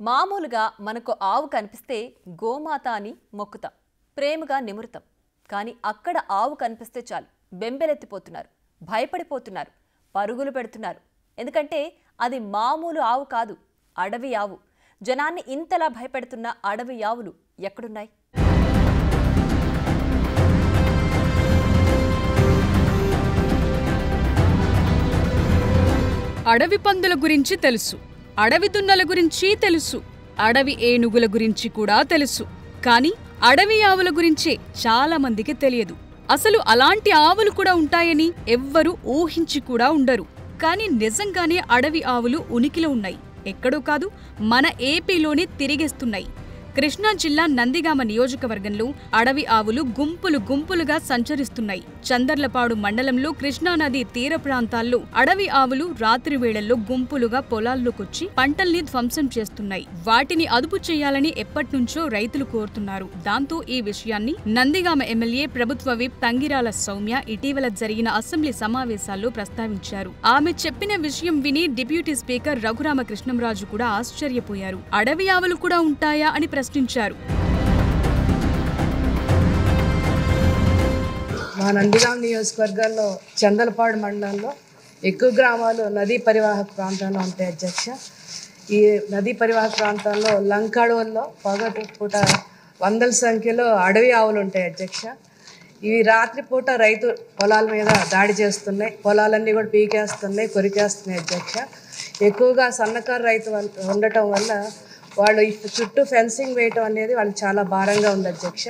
మామూలుగా మనకు ఆవు కనిపిస్తే గోమాత అని మొక్కుతాం, ప్రేమగా నిమురుతాం. కానీ అక్కడ ఆవు కనిపిస్తే చాలు బెంబెలెత్తిపోతున్నారు, భయపడిపోతున్నారు, పరుగులు పెడుతున్నారు. ఎందుకంటే అది మామూలు ఆవు కాదు, అడవి ఆవు. జనాన్ని ఇంతలా భయపెడుతున్న అడవి ఆవులు ఎక్కడున్నాయి? అడవి పందుల గురించి తెలుసు, అడవి దున్నల గురించి తెలుసు, అడవి ఏనుగుల గురించి కూడా తెలుసు. కానీ అడవి ఆవుల గురించే చాలా మందికి తెలియదు. అసలు అలాంటి ఆవులు కూడా ఉంటాయని ఎవ్వరూ ఊహించి కూడా ఉండరు. కానీ నిజంగానే అడవి ఆవులు ఉనికిలో ఉన్నాయి. ఎక్కడో కాదు, మన ఏపీలోనే తిరిగేస్తున్నాయి. కృష్ణా జిల్లా నందిగామ నియోజకవర్గంలో అడవి ఆవులు గుంపులు గుంపులుగా సంచరిస్తున్నాయి. చందర్లపాడు మండలంలో కృష్ణానది తీర ప్రాంతాల్లో అడవి ఆవులు రాత్రి వేళల్లో గుంపులుగా పొలాల్లోకొచ్చి పంటల్ని ధ్వంసం చేస్తున్నాయి. వాటిని అదుపు చేయాలని ఎప్పటినుంచో రైతులు కోరుతున్నారు. దాంతో ఈ విషయాన్ని నందిగామ ఎమ్మెల్యే ప్రభుత్వ విప్ తంగిరాల సౌమ్య ఇటీవల జరిగిన అసెంబ్లీ సమావేశాల్లో ప్రస్తావించారు. ఆమె చెప్పిన విషయం విని డిప్యూటీ స్పీకర్ రఘురామకృష్ణంరాజు కూడా ఆశ్చర్యపోయారు. అడవి ఆవులు కూడా ఉంటాయా అని ప్రశ్నించారు. మా నందిగామ నియోజకవర్గాల్లో చందలపాడు మండలంలో ఎక్కువ గ్రామాలు నదీ పరివాహక ప్రాంతంలో ఉంటాయి అధ్యక్ష. ఈ నదీ పరివాహక ప్రాంతాల్లో లంకాడోల్లో పగటిపూట వందల సంఖ్యలో అడవి ఆవులు ఉంటాయి అధ్యక్ష. ఇవి రాత్రిపూట రైతు పొలాల మీద దాడి చేస్తున్నాయి, పొలాలన్నీ కూడా పీకేస్తున్నాయి, కొరికేస్తున్నాయి అధ్యక్ష. ఎక్కువగా సన్నకారు రైతు ఉండటం వల్ల వాళ్ళు చుట్టూ ఫెన్సింగ్ వేయటం అనేది వాళ్ళకి చాలా భారంగా ఉంది అధ్యక్ష.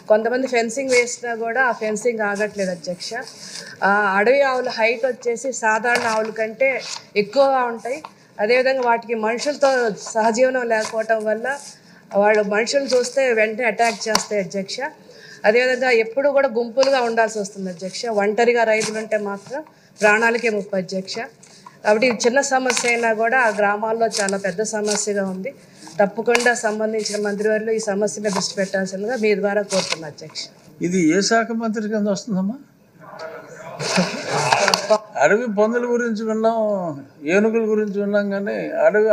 కొంతమంది ఫెన్సింగ్ వేసినా కూడా ఆ ఫెన్సింగ్ ఆగట్లేదు అధ్యక్ష. అడవి ఆవుల హైట్ వచ్చేసి సాధారణ ఆవుల కంటే ఎక్కువగా ఉంటాయి. అదేవిధంగా వాటికి మనుషులతో సహజీవనం లేకపోవటం వల్ల వాళ్ళు మనుషులు చూస్తే వెంటనే అటాక్ చేస్తాయి అధ్యక్ష. అదేవిధంగా ఎప్పుడు కూడా గుంపులుగా ఉండాల్సి వస్తుంది అధ్యక్ష. ఒంటరిగా రైతులు ఉంటే మాత్రం ప్రాణాలకే ముప్పు అధ్యక్ష. కాబట్టి చిన్న సమస్య అయినా కూడా ఆ గ్రామాల్లో చాలా పెద్ద సమస్యగా ఉంది. తప్పకుండా సంబంధించిన మంత్రివర్యులు ఈ సమస్య మీద దృష్టి పెట్టాల్సిందిగా మీ ద్వారా కోరుతున్నా అధ్యక్ష. ఇది ఏ శాఖ మంత్రి కింద వస్తుందమ్మా? అడవి పందుల గురించి విన్నాం, ఏనుగుల గురించి విన్నాం, కానీ అడవి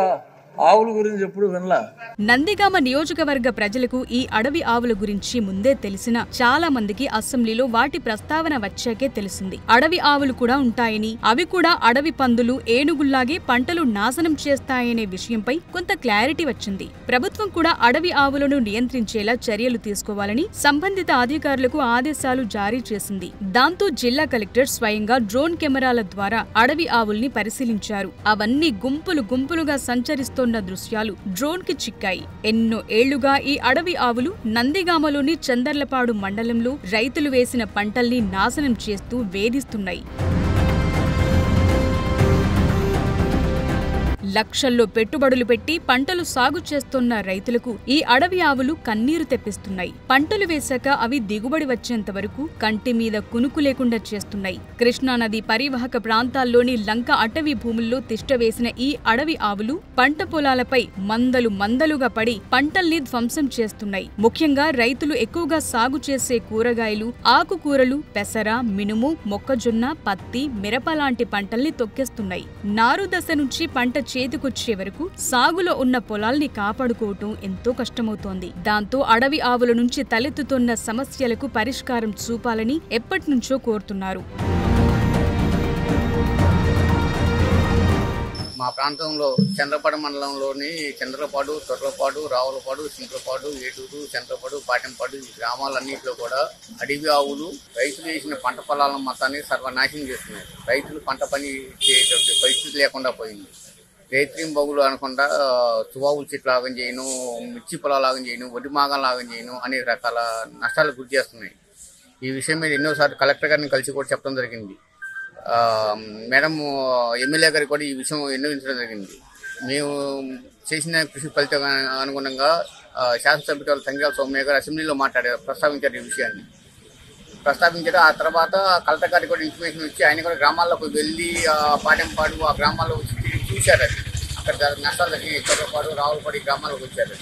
ఆవుల గురించి ఎప్పుడు వినలా. నందిగామ నియోజకవర్గ ప్రజలకు ఈ అడవి ఆవుల గురించి ముందే తెలిసిన చాలా మందికి అసెంబ్లీలో వాటి ప్రస్తావన వచ్చాకే తెలిసింది. అడవి ఆవులు కూడా ఉంటాయని, అవి కూడా అడవి పందులు ఏనుగుల్లాగే పంటలు నాశనం చేస్తాయనే విషయంపై కొంత క్లారిటీ వచ్చింది. ప్రభుత్వం కూడా అడవి ఆవులను నియంత్రించేలా చర్యలు తీసుకోవాలని సంబంధిత అధికారులకు ఆదేశాలు జారీ చేసింది. దాంతో జిల్లా కలెక్టర్ స్వయంగా డ్రోన్ కెమెరాల ద్వారా అడవి ఆవుల్ని పరిశీలించారు. అవన్నీ గుంపులు గుంపులుగా సంచరిస్తూ దృశ్యాలు డ్రోన్ కి చిక్కాయి. ఎన్నో ఏళ్లుగా ఈ అడవి ఆవులు నందిగామలోని చందర్లపాడు మండలంలో రైతులు వేసిన పంటల్ని నాశనం చేస్తూ వేధిస్తున్నాయి. లక్షల్లో పెట్టుబడులు పెట్టి పంటలు సాగు చేస్తున్న రైతులకు ఈ అడవి ఆవులు కన్నీరు తెప్పిస్తున్నాయి. పంటలు వేశాక అవి దిగుబడి వచ్చేంత వరకు కంటి మీద కునుకు లేకుండా చేస్తున్నాయి. కృష్ణానది పరివాహక ప్రాంతాల్లోని లంక అటవీ భూముల్లో తిష్టవేసిన ఈ అడవి ఆవులు పంట పొలాలపై మందలు మందలుగా పడి పంటల్ని ధ్వంసం చేస్తున్నాయి. ముఖ్యంగా రైతులు ఎక్కువగా సాగు చేసే కూరగాయలు, ఆకుకూరలు, పెసర, మినుము, మొక్కజొన్న, పత్తి, మిరప లాంటి పంటల్ని తొక్కేస్తున్నాయి. నారు దశ నుంచి పంట చేతికొచ్చే వరకు సాగులో ఉన్న పొలాల్ని కాపాడుకోవటం ఎంతో కష్టమవుతోంది. దాంతో అడవి ఆవుల నుంచి తలెత్తుతున్న సమస్యలకు పరిష్కారం చూపాలని ఎప్పటినుంచో కోరుతున్నారు. మా ప్రాంతంలో చంద్రపాడు మండలంలోని చంద్రపాడు, తొర్రపాడు, రావులపాడు, సింగపాడు, ఏటూరు, చంద్రపాడు, పాటెంపాడు ఈ గ్రామాలన్నింటిలో కూడా అడవి ఆవులు రైతులు వేసిన పంట పొలాల మొత్తాన్ని సర్వనాశనం చేస్తున్నాయి. రైతులు పంట పని చేసేటువంటి పరిస్థితి లేకుండా పోయింది. రైతులు బొగులు అనకుండా తువావుల చెట్లు లాగం చేయను, మిర్చి పొలాలు లాగం చేయను, వడ్డీ మాగం లాగం చేయను అనేక రకాల నష్టాలకు గురి చేస్తున్నాయి. ఈ విషయం మీద ఎన్నోసార్లు కలెక్టర్ గారిని కలిసి కూడా చెప్పడం జరిగింది. మేడం ఎమ్మెల్యే గారికి కూడా ఈ విషయం విన్నవించడం జరిగింది. మేము చేసిన కృషి ఫలితం అనుగుణంగా శాసనసభ్యులు తంగిరాల సౌమ్య గారు అసెంబ్లీలో ప్రస్తావించారు ఈ విషయాన్ని. ప్రస్తావించారు. ఆ తర్వాత కలెక్టర్ గారికి కూడా ఇన్ఫర్మేషన్ ఇచ్చి ఆయన కూడా గ్రామాల్లోకి వెళ్ళి పాటెంపాడు ఆ గ్రామాల్లో వచ్చి చూశారు. అది అక్కడ నష్టాలు జరిగినాయి. చొర్రపాడు, రావులపాడు ఈ గ్రామాలకు వచ్చారు.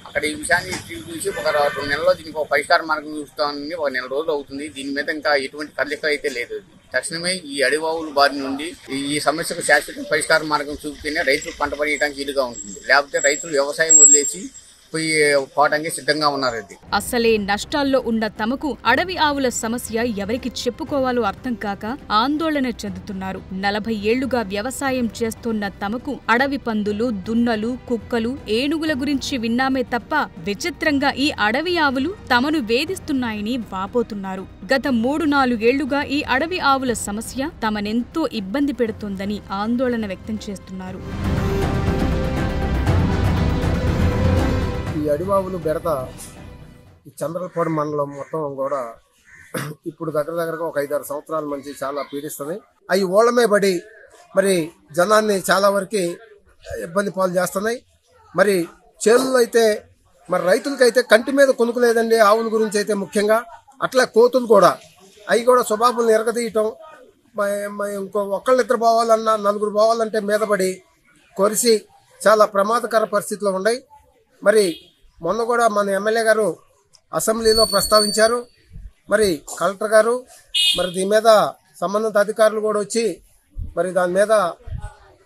అక్కడ ఈ విషయాన్ని చూసి ఒక 2 నెలల్లో దీనికి ఒక పరిష్కార మార్గం చూస్తామని 1 నెల రోజులు అవుతుంది. దీని మీద ఇంకా ఎటువంటి కదలిక అయితే లేదు. తక్షణమే ఈ అడవి ఆవుల బారి నుండి ఈ సమస్యకు శాశ్వత పరిష్కార మార్గం చూపితేనే రైతులు పంట పండించడానికి వీలుగా ఉంటుంది. లేకపోతే రైతులు వ్యవసాయం వదిలేసి పోవడానికి సిద్ధంగా ఉన్నారు. అసలే నష్టాల్లో ఉన్న తమకు అడవి ఆవుల సమస్య ఎవరికి చెప్పుకోవాలో అర్థం కాక ఆందోళన చెందుతున్నారు. 40 ఏళ్లుగా వ్యవసాయం చేస్తున్న తమకు అడవి పందులు, దున్నలు, కుక్కలు, ఏనుగుల గురించి విన్నామే తప్ప విచిత్రంగా ఈ అడవి ఆవులు తమను వేధిస్తున్నాయని వాపోతున్నారు. గత 3-4 ఏళ్లుగా ఈ అడవి ఆవుల సమస్య తమనెంతో ఇబ్బంది పెడుతోందని ఆందోళన వ్యక్తం చేస్తున్నారు. ఈ అడివావులు బెడత ఈ చంద్రలపాడు మండలం మొత్తం కూడా ఇప్పుడు దగ్గరగా ఒక 5-6 సంవత్సరాల నుంచి చాలా పీడిస్తుంది. అవి ఓళ్ళమే పడి మరి జనాన్ని చాలా వరకు ఇబ్బంది పాలు చేస్తున్నాయి. మరి చేనులు అయితే మరి రైతులకైతే కంటి మీద కొనుక్కులేదండి ఆవుల గురించి అయితే ముఖ్యంగా. అట్లా కోతులు కూడా అవి కూడా స్వభావాలను ఎరగదీయటం, ఇంకో ఒక్కళ్ళిద్దరు పోవాలన్నా 4 పోవాలంటే మీద పడి కొరిసి చాలా ప్రమాదకర పరిస్థితిలో ఉన్నాయి. మరి మొన్న కూడా మన ఎమ్మెల్యే గారు అసెంబ్లీలో ప్రస్తావించారు. మరి కలెక్టర్ గారు మరి దీని మీద సంబంధిత అధికారులు కూడా వచ్చి మరి దాని మీద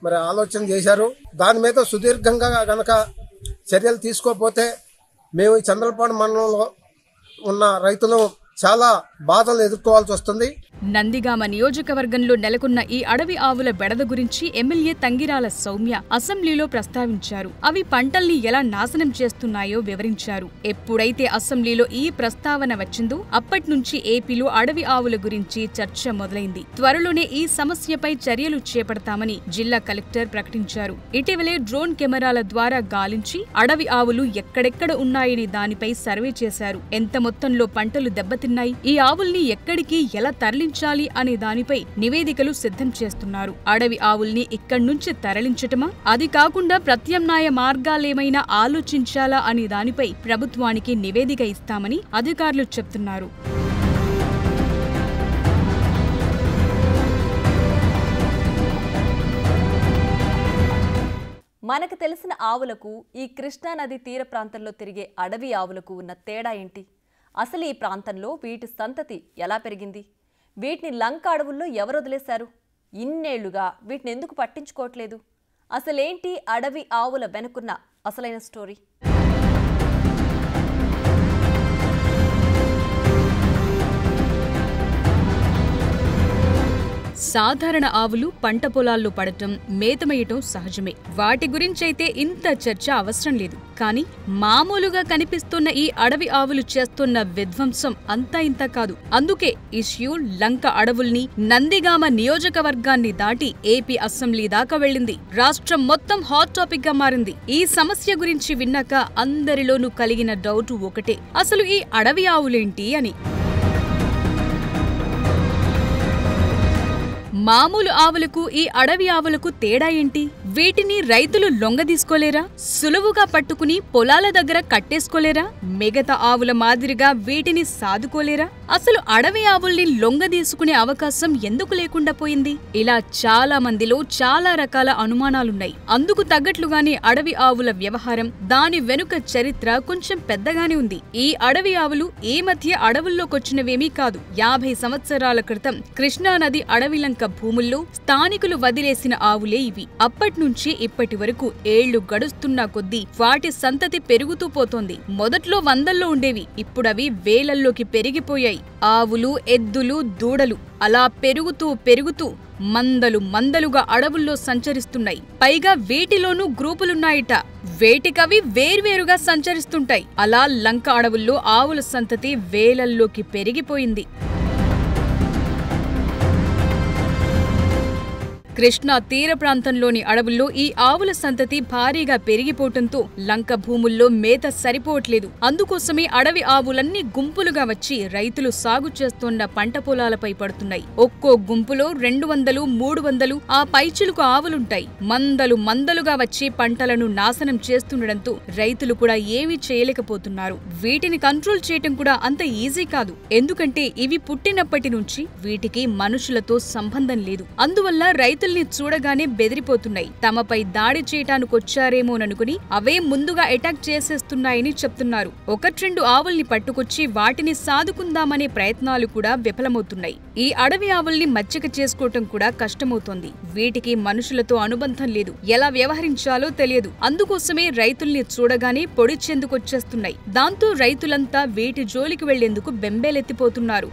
మరి ఆలోచన చేశారు. దాని మీద సుదీర్ఘంగా గనక చర్యలు తీసుకోకపోతే మేము ఈ చంద్రలపాడు మండలంలో ఉన్న రైతులు చాలా బాధలు ఎదుర్కోవాల్సి వస్తుంది. నందిగామ నియోజకవర్గంలో నెలకొన్న ఈ అడవి ఆవుల బెడద గురించి ఎమ్మెల్యే తంగిరాల సౌమ్య అసెంబ్లీలో ప్రస్తావించారు. అవి పంటల్ని ఎలా నాశనం చేస్తున్నాయో వివరించారు. ఎప్పుడైతే అసెంబ్లీలో ఈ ప్రస్తావన వచ్చిందో అప్పట్నుంచి ఏపీలో అడవి ఆవుల గురించి చర్చ మొదలైంది. త్వరలోనే ఈ సమస్యపై చర్యలు చేపడతామని జిల్లా కలెక్టర్ ప్రకటించారు. ఇటీవలే డ్రోన్ కెమెరాల ద్వారా గాలించి అడవి ఆవులు ఎక్కడెక్కడ ఉన్నాయని దానిపై సర్వే చేశారు. ఎంత మొత్తంలో పంటలు దెబ్బతిన్నాయి, ఈ ఆవుల్ని ఎక్కడికి ఎలా తరలించాలి అనే దానిపై నివేదికలు సిద్ధం చేస్తున్నారు. అడవి ఆవుల్ని ఇక్కడి నుంచి తరలించటమా, అది కాకుండా ప్రత్యామ్నాయ మార్గాలేమైనా ఆలోచించాలా అనే దానిపై ప్రభుత్వానికి నివేదిక ఇస్తామని అధికారులు చెప్తున్నారు. మనకు తెలిసిన ఆవులకు ఈ కృష్ణానది తీర ప్రాంతంలో తిరిగే అడవి ఆవులకు ఉన్న తేడా ఏంటి? అసలు ఈ ప్రాంతంలో వీటి సంతతి ఎలా పెరిగింది? వీటిని లంక అడవుల్లో ఎవరు వదిలేశారు? ఇన్నేళ్లుగా వీటిని ఎందుకు పట్టించుకోవట్లేదు? అసలేంటి అడవి ఆవుల వెనుకున్న అసలైన స్టోరీ? సాధారణ ఆవులు పంట పొలాల్లో పడటం, మేతమేయటం సహజమే. వాటి గురించైతే ఇంత చర్చ అవసరం లేదు. కానీ మామూలుగా కనిపిస్తున్న ఈ అడవి ఆవులు చేస్తున్న విధ్వంసం అంతా ఇంత కాదు. అందుకే ఇష్యూ లంక అడవుల్ని, నందిగామ నియోజకవర్గాన్ని దాటి ఏపీ అసెంబ్లీ దాకా వెళ్ళింది. రాష్ట్రం మొత్తం హాట్ టాపిక్ గా మారింది. ఈ సమస్య గురించి విన్నాక అందరిలోనూ కలిగిన డౌట్ ఒకటే, అసలు ఈ అడవి ఆవులేంటి అని. మామూలు ఆవులకు ఈ అడవి ఆవులకు తేడా ఏంటి? వీటిని రైతులు లొంగదీసుకోలేరా? సులువుగా పట్టుకుని పొలాల దగ్గర కట్టేసుకోలేరా? మిగతా ఆవుల మాదిరిగా వీటిని సాదుకోలేరా? అసలు అడవి ఆవుల్ని లొంగదీసుకునే అవకాశం ఎందుకు లేకుండా పోయింది? ఇలా చాలా మందిలో చాలా రకాల అనుమానాలున్నాయి. అందుకు తగ్గట్లుగానే అడవి ఆవుల వ్యవహారం, దాని వెనుక చరిత్ర కొంచెం పెద్దగానే ఉంది. ఈ అడవి ఆవులు ఈ మధ్య అడవుల్లోకొచ్చినవేమీ కాదు. 50 సంవత్సరాల క్రితం కృష్ణానది అడవిలంక భూముల్లో స్థానికులు వదిలేసిన ఆవులే ఇవి. అప్పట్నుంచి ఇప్పటి వరకు ఏళ్లు గడుస్తున్నా కొద్దీ వాటి సంతతి పెరుగుతూ పోతోంది. మొదట్లో 100ల్లో ఉండేవి, ఇప్పుడవి వేలల్లోకి పెరిగిపోయాయి. ఆవులు, ఎద్దులు, దూడలు అలా పెరుగుతూ మందలుగా అడవుల్లో సంచరిస్తున్నాయి. పైగా వీటిలోనూ గ్రూపులున్నాయిట. వేటికవి వేర్వేరుగా సంచరిస్తుంటాయి. అలా లంక అడవుల్లో ఆవుల సంతతి వేలల్లోకి పెరిగిపోయింది. కృష్ణా తీర ప్రాంతంలోని అడవుల్లో ఈ ఆవుల సంతతి భారీగా పెరిగిపోవటంతో లంక భూముల్లో మేత సరిపోవట్లేదు. అందుకోసమే అడవి ఆవులన్నీ గుంపులుగా వచ్చి రైతులు సాగు చేస్తోన్న పంట పొలాలపై పడుతున్నాయి. ఒక్కో గుంపులో 200, 300 ఆ పైచిలుకు ఆవులుంటాయి. మందలుగా వచ్చి పంటలను నాశనం చేస్తుండటంతో రైతులు కూడా ఏమీ చేయలేకపోతున్నారు. వీటిని కంట్రోల్ చేయటం కూడా అంత ఈజీ కాదు. ఎందుకంటే ఇవి పుట్టినప్పటి నుంచి వీటికి మనుషులతో సంబంధం లేదు. అందువల్ల రైతుల రైతుల్ని చూడగానే బెదిరిపోతున్నాయి. తమపై దాడి చేయటానికొచ్చారేమోననుకుని అవే ముందుగా అటాక్ చేసేస్తున్నాయని చెప్తున్నారు. 1-2 ఆవుల్ని పట్టుకొచ్చి వాటిని సాదుకుందామనే ప్రయత్నాలు కూడా విఫలమవుతున్నాయి. ఈ అడవి ఆవుల్ని మచ్చిక చేసుకోవటం కూడా కష్టమవుతోంది. వీటికి మనుషులతో అనుబంధం లేదు, ఎలా వ్యవహరించాలో తెలియదు. అందుకోసమే రైతుల్ని చూడగానే పొడిచెందుకొచ్చేస్తున్నాయి. దాంతో రైతులంతా వీటి జోలికి వెళ్లేందుకు బెంబేలెత్తిపోతున్నారు.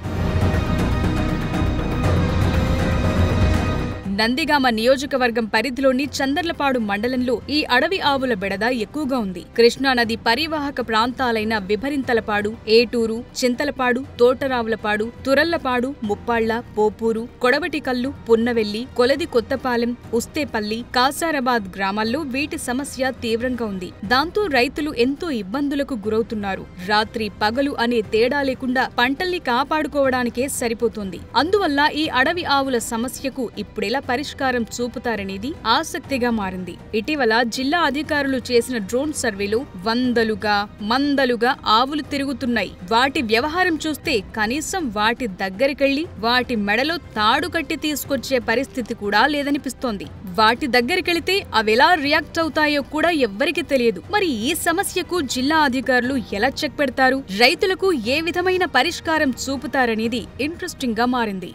నందిగామ నియోజకవర్గం పరిధిలోని చందర్లపాడు మండలంలో ఈ అడవి ఆవుల బెడద ఎక్కువగా ఉంది. కృష్ణానది పరివాహక ప్రాంతాలైన విభరింతలపాడు, ఏటూరు, చింతలపాడు, తోటరావులపాడు, తురల్లపాడు, ముప్పాళ్ల, పోపూరు, కొడవటికల్లు, పున్నవెల్లి, కొలది కొత్తపాలెం, ఉస్తేపల్లి, కాసారాబాద్ గ్రామాల్లో వీటి సమస్య తీవ్రంగా ఉంది. దాంతో రైతులు ఎంతో ఇబ్బందులకు గురవుతున్నారు. రాత్రి పగలు అనే తేడా లేకుండా పంటల్ని కాపాడుకోవడానికే సరిపోతుంది. అందువల్ల ఈ అడవి ఆవుల సమస్యకు ఇప్పుడెలా పరిష్కారం చూపుతారనేది ఆసక్తిగా మారింది. ఇటీవల జిల్లా అధికారులు చేసిన డ్రోన్ సర్వేలో మందలుగా ఆవులు తిరుగుతున్నాయి. వాటి వ్యవహారం చూస్తే కనీసం వాటి దగ్గరికెళ్లి వాటి మెడలో తాడు కట్టి తీసుకొచ్చే పరిస్థితి కూడా లేదనిపిస్తోంది. వాటి దగ్గరికెళితే అవెలా రియాక్ట్ అవుతాయో కూడా ఎవ్వరికీ తెలియదు. మరి ఈ సమస్యకు జిల్లా అధికారులు ఎలా చెక్ పెడతారు, రైతులకు ఏ విధమైన పరిష్కారం చూపుతారనేది ఇంట్రెస్టింగ్ గా మారింది.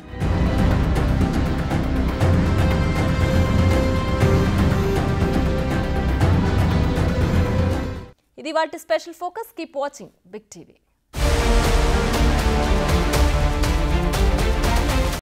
ఇది వాటి special focus. Keep watching big TV.